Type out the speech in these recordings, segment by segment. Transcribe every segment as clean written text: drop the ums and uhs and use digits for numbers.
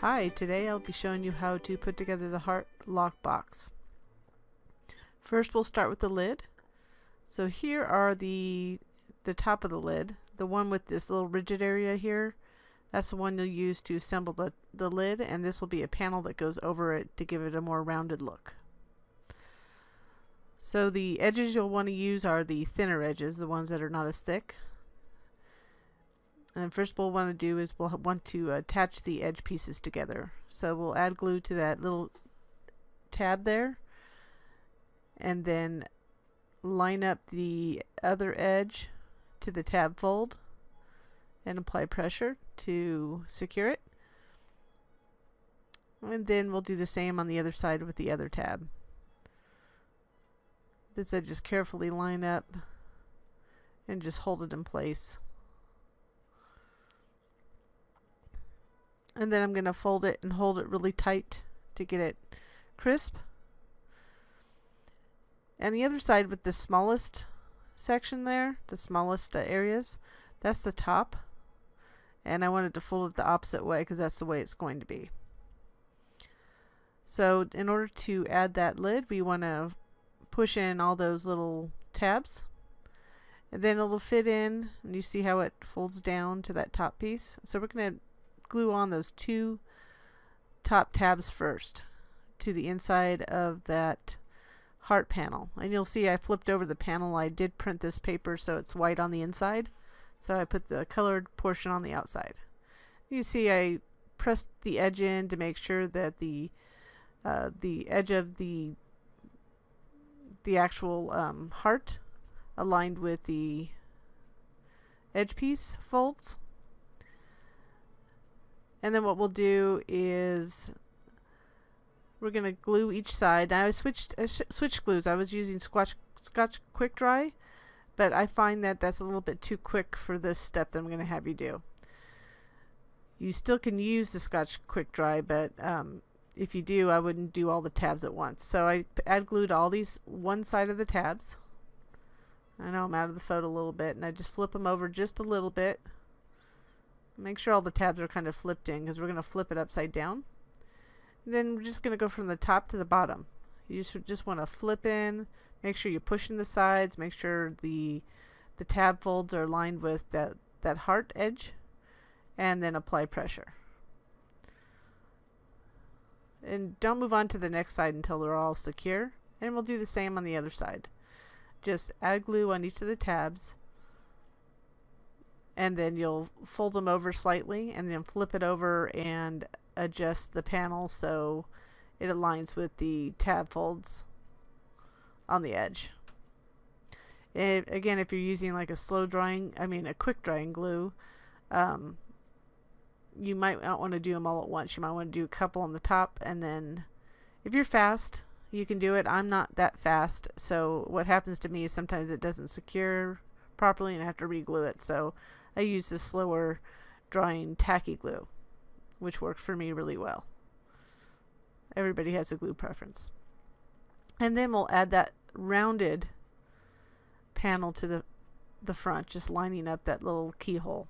Hi, today I'll be showing you how to put together the heart lock box. First we'll start with the lid. So here are the top of the lid, the one with this little rigid area here. That's the one you'll use to assemble the lid, and this will be a panel that goes over it to give it a more rounded look. So the edges you'll want to use are the thinner edges, the ones that are not as thick. And first what we'll want to do is we'll want to attach the edge pieces together. So we'll add glue to that little tab there, and then line up the other edge to the tab fold and apply pressure to secure it. And then we'll do the same on the other side with the other tab. This I just carefully line up and just hold it in place. And then I'm going to fold it and hold it really tight to get it crisp. And the other side with the smallest section there, the smallest areas, that's the top. And I wanted to fold it the opposite way because that's the way it's going to be. So in order to add that lid, we want to push in all those little tabs. And then it'll fit in, and you see how it folds down to that top piece. So we're going to glue on those two top tabs first to the inside of that heart panel. And you'll see I flipped over the panel. I did print this paper so it's white on the inside, so I put the colored portion on the outside. You see I pressed the edge in to make sure that the edge of the actual heart aligned with the edge piece folds. And then what we'll do is we're going to glue each side. Now I switched glues. I was using Scotch Quick Dry, but I find that that's a little bit too quick for this step that I'm going to have you do. You still can use the Scotch Quick Dry, but if you do, I wouldn't do all the tabs at once. So I add glue to all these one side of the tabs. I know I'm out of the photo a little bit, and I just flip them over just a little bit. Make sure all the tabs are kind of flipped in because we're going to flip it upside down. And then we're just going to go from the top to the bottom. You just want to flip in, make sure you're pushing the sides, make sure the tab folds are aligned with that heart edge, and then apply pressure. And don't move on to the next side until they're all secure. And we'll do the same on the other side. Just add glue on each of the tabs, and then you'll fold them over slightly and then flip it over and adjust the panel so it aligns with the tab folds on the edge. And again, if you're using like a quick drying glue, you might not want to do them all at once. You might want to do a couple on the top, and then if you're fast, you can do it. I'm not that fast, so what happens to me is sometimes it doesn't secure properly and I have to re-glue it. So I use the slower drying tacky glue, which works for me really well. Everybody has a glue preference. And then we'll add that rounded panel to the front, just lining up that little keyhole.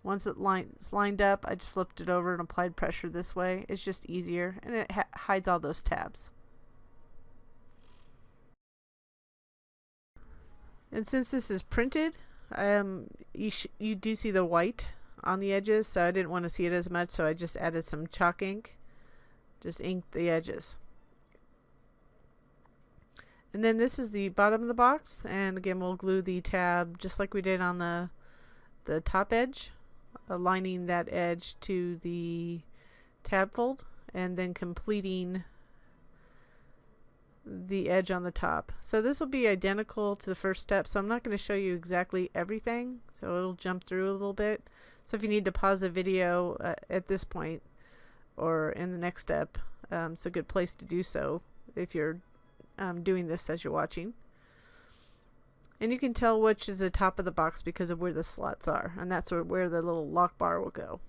Once it's lined up, I just flipped it over and applied pressure this way. It's just easier, and it hides all those tabs. And since this is printed, you do see the white on the edges, so I didn't want to see it as much, so I just added some chalk ink. Just inked the edges. And then this is the bottom of the box, and again we'll glue the tab just like we did on the top edge, aligning that edge to the tab fold, and then completing the edge on the top. So this will be identical to the first step, so I'm not going to show you exactly everything, so it'll jump through a little bit. So if you need to pause the video at this point or in the next step, it's a good place to do so if you're doing this as you're watching. And you can tell which is the top of the box because of where the slots are, and that's where the little lock bar will go.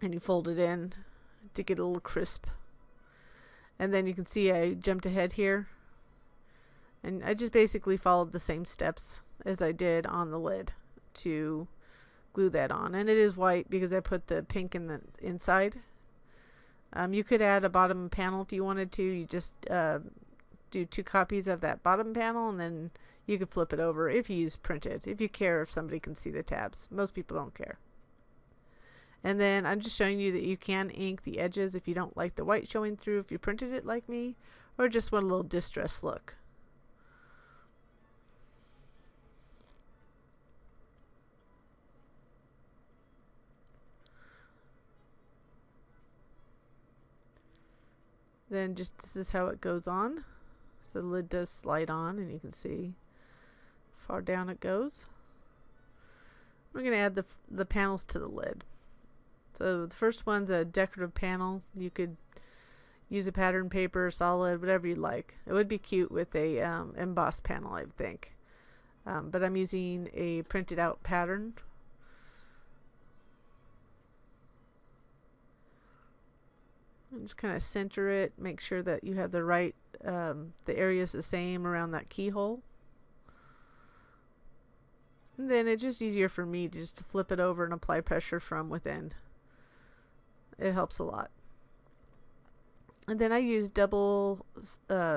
And you fold it in to get a little crisp. And then you can see I jumped ahead here, and I just basically followed the same steps as I did on the lid to glue that on. And it is white because I put the pink in the inside. You could add a bottom panel if you wanted to. You just do 2 copies of that bottom panel, and then you could flip it over if you use printed, if you care if somebody can see the tabs. Most people don't care. And then I'm just showing you that you can ink the edges if you don't like the white showing through, if you printed it like me, or just want a little distressed look. Then just this is how it goes on. So the lid does slide on, and you can see far down it goes. We're going to add the panels to the lid. So the first one's a decorative panel. You could use a pattern paper, solid, whatever you like. It would be cute with a embossed panel, I think. But I'm using a printed out pattern. And just kind of center it, make sure that you have the right, the area's the same around that keyhole. And then it's just easier for me just to flip it over and apply pressure from within. It helps a lot. And then I use double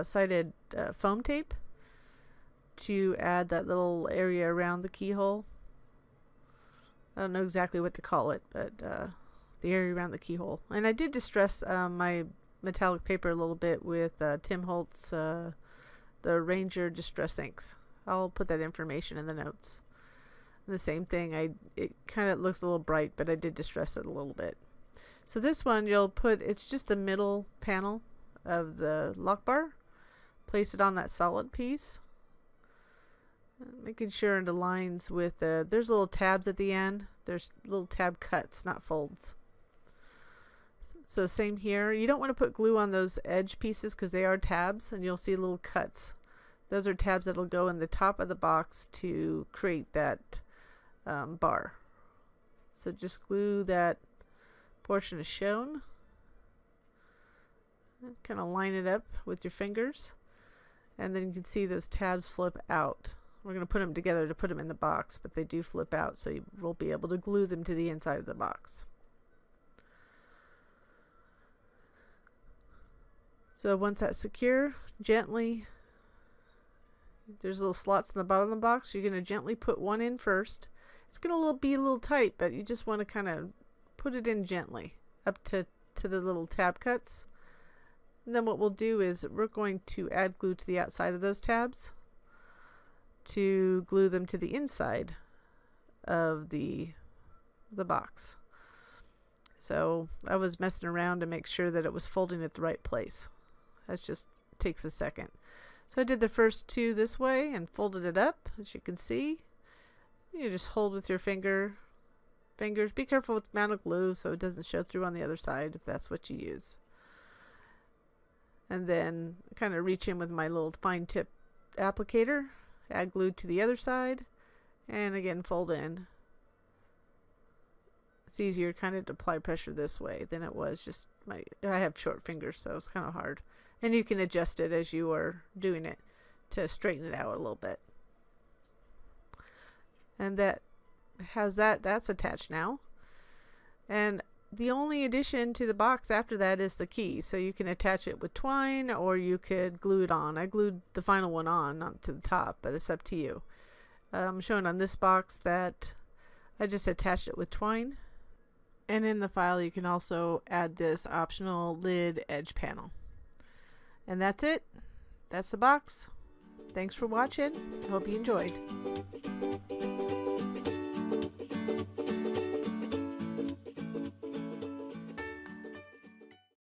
sided foam tape to add that little area around the keyhole. I don't know exactly what to call it, but the area around the keyhole. And I did distress my metallic paper a little bit with Tim Holtz, the Ranger Distress Inks. I'll put that information in the notes. And the same thing, it kind of looks a little bright, but I did distress it a little bit. So this one you'll put, it's just the middle panel of the lock bar. Place it on that solid piece. Making sure it aligns with there's little tabs at the end. There's little tab cuts, not folds. So same here. You don't want to put glue on those edge pieces because they are tabs, and you'll see little cuts. Those are tabs that'll go in the top of the box to create that bar. So just glue that portion as shown. Kind of line it up with your fingers, and then you can see those tabs flip out. We're going to put them together to put them in the box, but they do flip out, so you will be able to glue them to the inside of the box. So once that's secure, gently, there's little slots in the bottom of the box. You're going to gently put one in first. It's going to be a little tight, but you just want to kind of put it in gently up to the little tab cuts. And then what we'll do is we're going to add glue to the outside of those tabs to glue them to the inside of the box. So I was messing around to make sure that it was folding at the right place. That just takes a second. So I did the first 2 this way and folded it up, as you can see. You just hold with your fingers. Be careful with the amount of glue so it doesn't show through on the other side if that's what you use. And then kind of reach in with my little fine tip applicator, add glue to the other side, and again fold in. It's easier kind of to apply pressure this way than it was just I have short fingers, so it's kind of hard. And you can adjust it as you are doing it to straighten it out a little bit. And that's attached now. And the only addition to the box after that is the key. So you can attach it with twine, or you could glue it on. I glued the final one on, not to the top, but it's up to you. I'm showing on this box that I just attached it with twine. And in the file you can also add this optional lid edge panel. And that's it. That's the box. Thanks for watching. I hope you enjoyed.